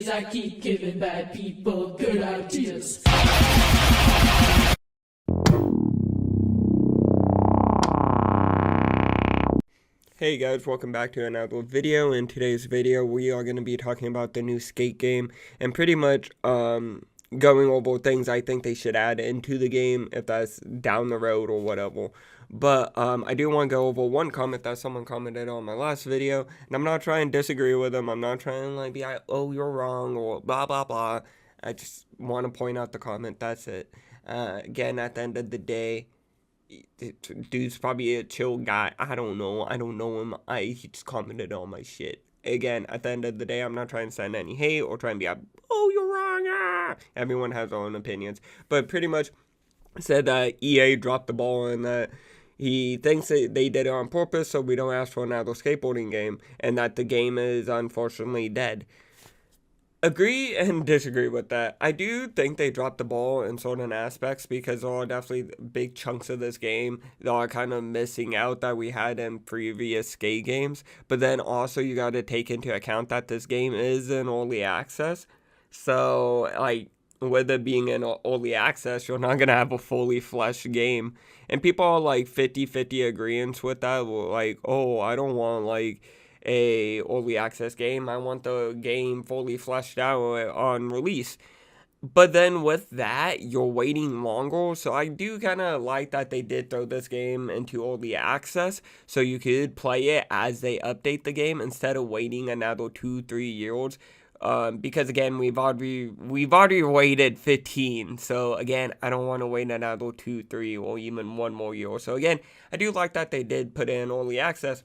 I keep giving bad people good ideas. Hey guys, welcome back to another video. In today's video, we are going to be talking about the new skate game and pretty much going over things I think they should add into the game if that's down the road or whatever. But I do want to go over one comment that someone commented on my last video, and I'm not trying to disagree with them. I'm not trying to like be like, oh, you're wrong or blah blah blah. I just want to point out the comment. That's it. Again, at the end of the day, dude's probably a chill guy. I don't know. I don't know him. He just commented on my shit. Again, at the end of the day, I'm not trying to send any hate or trying to be like, oh, you're wrong. Ah. Everyone has their own opinions. But pretty much said that EA dropped the ball and that he thinks that they did it on purpose so we don't ask for another skateboarding game and that the game is unfortunately dead. Agree and disagree with that. I do think they dropped the ball in certain aspects because there are definitely big chunks of this game that are kind of missing out that we had in previous skate games. But then also you got to take into account that this game is in early access. So, like, with it being in early access, you're not going to have a fully fleshed game. And people are like 50-50 agreements with that. Like, oh, I don't want like a early access game. I want the game fully fleshed out on release. But then with that, you're waiting longer. So I do kind of like that they did throw this game into early access so you could play it as they update the game instead of waiting another 2-3 years. Because again, we've already waited 15. So again, I don't want to wait another 2-3 or even one more year. So again, I do like that they did put in early access.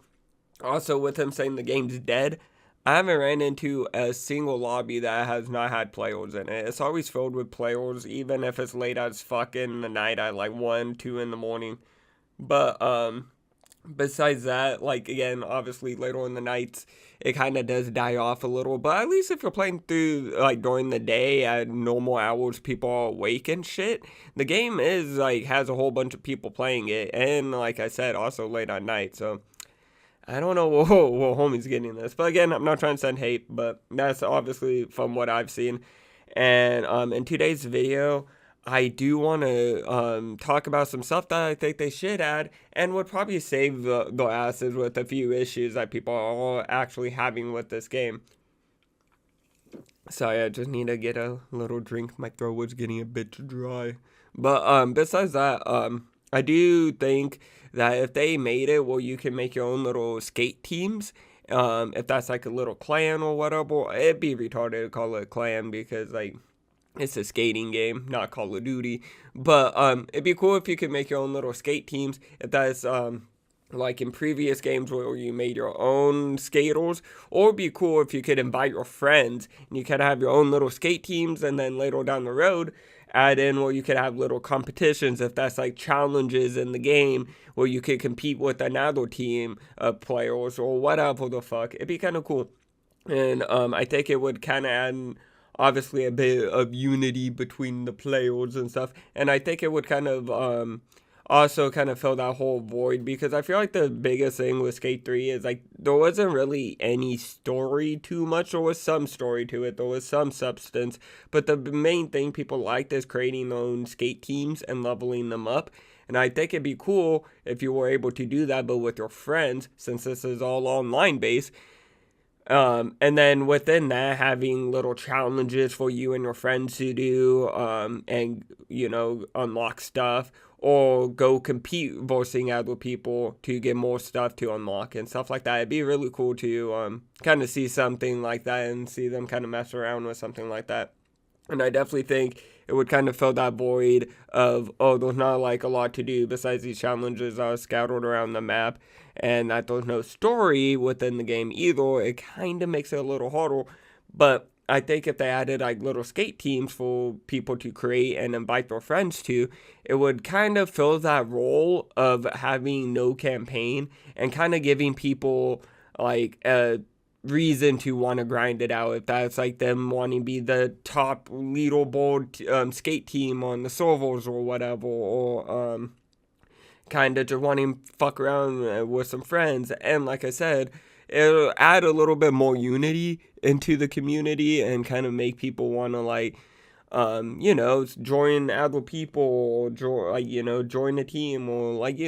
Also, with him saying the game's dead, I haven't ran into a single lobby that has not had players in it. It's always filled with players, even if it's late as fuck in the night at like 1, 2 in the morning. But, besides that, like, again, obviously later in the nights, it kind of does die off a little. But at least if you're playing through, like, during the day at normal hours, people are awake and shit, the game is, like, has a whole bunch of people playing it. And, like I said, also late at night, so I don't know what homie's getting this, but again, I'm not trying to send hate, but that's obviously from what I've seen. And in today's video, I do want to talk about some stuff that I think they should add, and would probably save the asses with a few issues that people are actually having with this game. Sorry, I just need to get a little drink. My throat was getting a bit dry. But besides that, I do think that if they made it where you can make your own little skate teams, if that's like a little clan or whatever, it'd be retarded to call it a clan because like it's a skating game, not Call of Duty. But it'd be cool if you could make your own little skate teams. If that's like in previous games where you made your own skaters, or it'd be cool if you could invite your friends and you could have your own little skate teams, and then later down the road add in where you could have little competitions if that's like challenges in the game where you could compete with another team of players or whatever the fuck. It'd be kind of cool. And I think it would kind of add obviously a bit of unity between the players and stuff, and I think it would kind of also kind of fill that whole void because I feel like the biggest thing with Skate 3 is like there wasn't really any story too much. There was some story to it, there was some substance, but the main thing people liked is creating their own skate teams and leveling them up. And I think it'd be cool if you were able to do that, but with your friends, since this is all online based. And then within that, having little challenges for you and your friends to do, and, you know, unlock stuff, or go compete versus other people to get more stuff to unlock and stuff like that. It'd be really cool to, kind of see something like that and see them kind of mess around with something like that. And I definitely think it would kind of fill that void of, oh, there's not like a lot to do besides these challenges are scattered around the map, and that there's no story within the game either. It kind of makes it a little harder. But I think if they added like little skate teams for people to create and invite their friends to, it would kind of fill that role of having no campaign and kind of giving people like a reason to want to grind it out. If that's like them wanting to be the top leaderboard skate team on the servers or whatever, or kind of just wanting to fuck around with some friends. And like I said, it'll add a little bit more unity into the community and kind of make people want to like, join other people, or join a team, or like,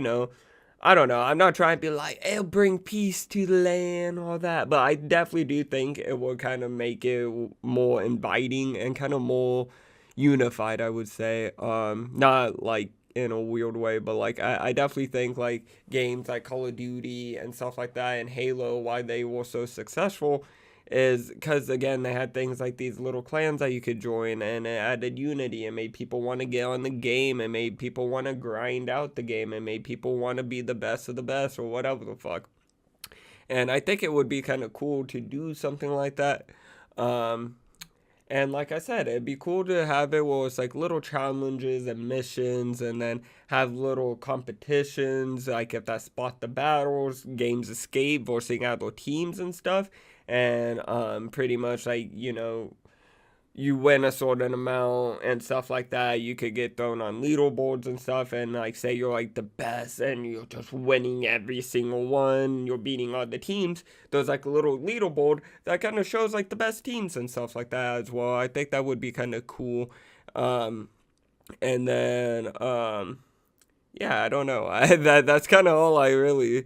I don't know. I'm not trying to be like, it'll bring peace to the land, all that. But I definitely do think it will kind of make it more inviting and kind of more unified, I would say. Not like in a weird way, but like I definitely think like games like Call of Duty and stuff like that and Halo, why they were so successful is because again they had things like these little clans that you could join, and it added unity and made people want to get on the game and made people want to grind out the game and made people want to be the best of the best or whatever the fuck. And I think it would be kind of cool to do something like that. And like I said, it'd be cool to have it where it's like little challenges and missions, and then have little competitions, like if that's Spot the Battles, Games Escape, versing other teams and stuff. And pretty much like, you win a certain amount and stuff like that, you could get thrown on leaderboards and stuff, and like say you're like the best and you're just winning every single one, you're beating all the teams, there's like a little leaderboard that kind of shows like the best teams and stuff like that as well. I think that would be kind of cool. And then yeah, I don't know. That's kind of all I really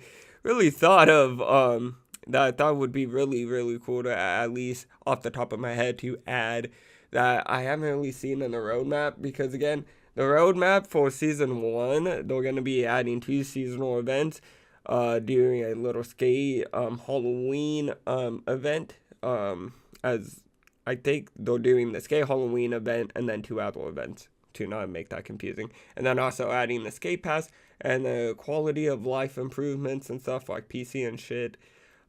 thought of. That I thought would be really cool to, at least off the top of my head, to add that I haven't really seen in the roadmap. Because again, the roadmap for season 1, they're going to be adding 2 seasonal events, doing a little skate Halloween event, as I think they're doing the skate Halloween event and then 2 other events, to not make that confusing. And then also adding the skate pass and the quality of life improvements and stuff like PC and shit.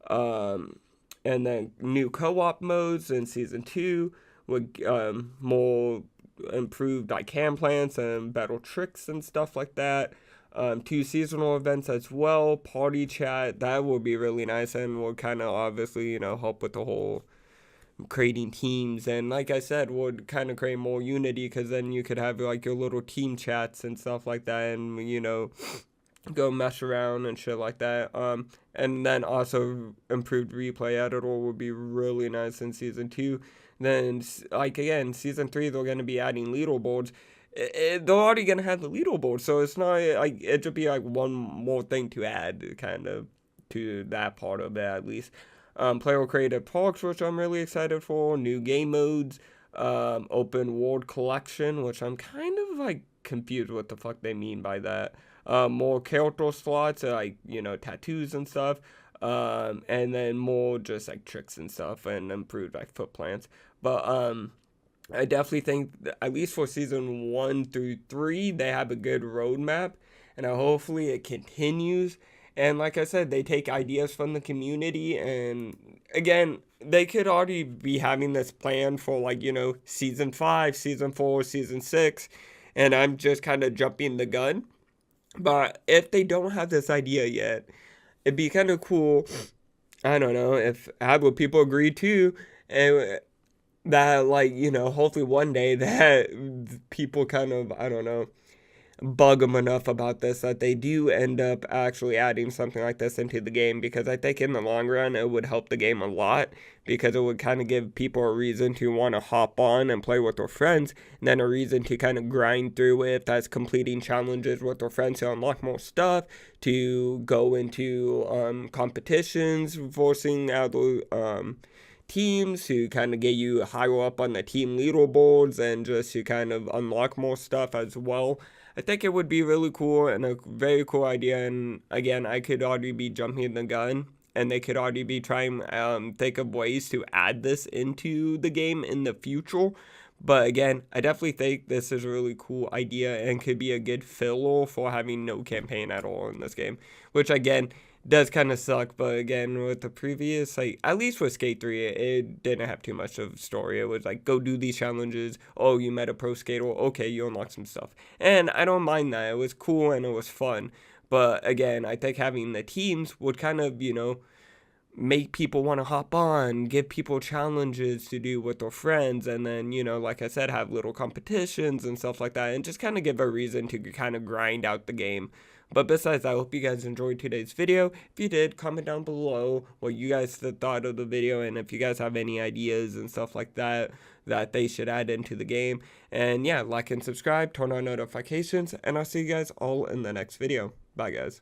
And then new co-op modes in season 2 with more improved like cam plants and battle tricks and stuff like that. 2 seasonal events as well, party chat, that would be really nice and will kind of obviously, help with the whole creating teams. And like I said, would kind of create more unity, because then you could have like your little team chats and stuff like that, and go mess around and shit like that. And then also improved replay editor would be really nice in season 2. Then like again, season 3 they're gonna be adding leaderboards. They're already gonna have the leaderboard, so it's not like it should be like one more thing to add, kind of, to that part of it at least. Player created parks, which I'm really excited for. New game modes. Open world collection, which I'm kind of like confused what the fuck they mean by that. More character slots, like, tattoos and stuff. And then more just like tricks and stuff, and improved like foot plants. But I definitely think at least for season 1 through 3, they have a good roadmap, and hopefully it continues. And like I said, they take ideas from the community, and again, they could already be having this plan for like, season 5, season 4, season 6, and I'm just kind of jumping the gun. But if they don't have this idea yet, it'd be kind of cool, I don't know, if other people agree too, and that, like, hopefully one day that people kind of, I don't know, bug them enough about this that they do end up actually adding something like this into the game, because I think in the long run it would help the game a lot, because it would kind of give people a reason to want to hop on and play with their friends, and then a reason to kind of grind through it, if that's completing challenges with their friends to unlock more stuff, to go into competitions, forcing out the teams to kind of get you higher up on the team leaderboards, and just to kind of unlock more stuff as well. I think it would be really cool and a very cool idea. And again, I could already be jumping the gun, and they could already be trying think of ways to add this into the game in the future. But again, I definitely think this is a really cool idea and could be a good filler for having no campaign at all in this game, which again does kind of suck. But again, with the previous, like, at least with Skate 3, it didn't have too much of a story. It was like, go do these challenges. Oh, you met a pro skater. Okay, you unlock some stuff. And I don't mind that. It was cool and it was fun. But again, I think having the teams would kind of, make people want to hop on, give people challenges to do with their friends, and then, like I said, have little competitions and stuff like that, and just kind of give a reason to kind of grind out the game But besides, I hope you guys enjoyed today's video. If you did, comment down below what you guys thought of the video, and if you guys have any ideas and stuff like that they should add into the game. And yeah, like and subscribe, turn on notifications, and I'll see you guys all in the next video. Bye, guys.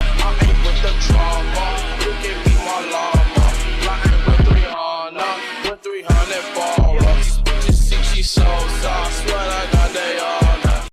I ain't with the drama. You can be my llama. Flying with 300 baller. These bitches think she so sauce. Swear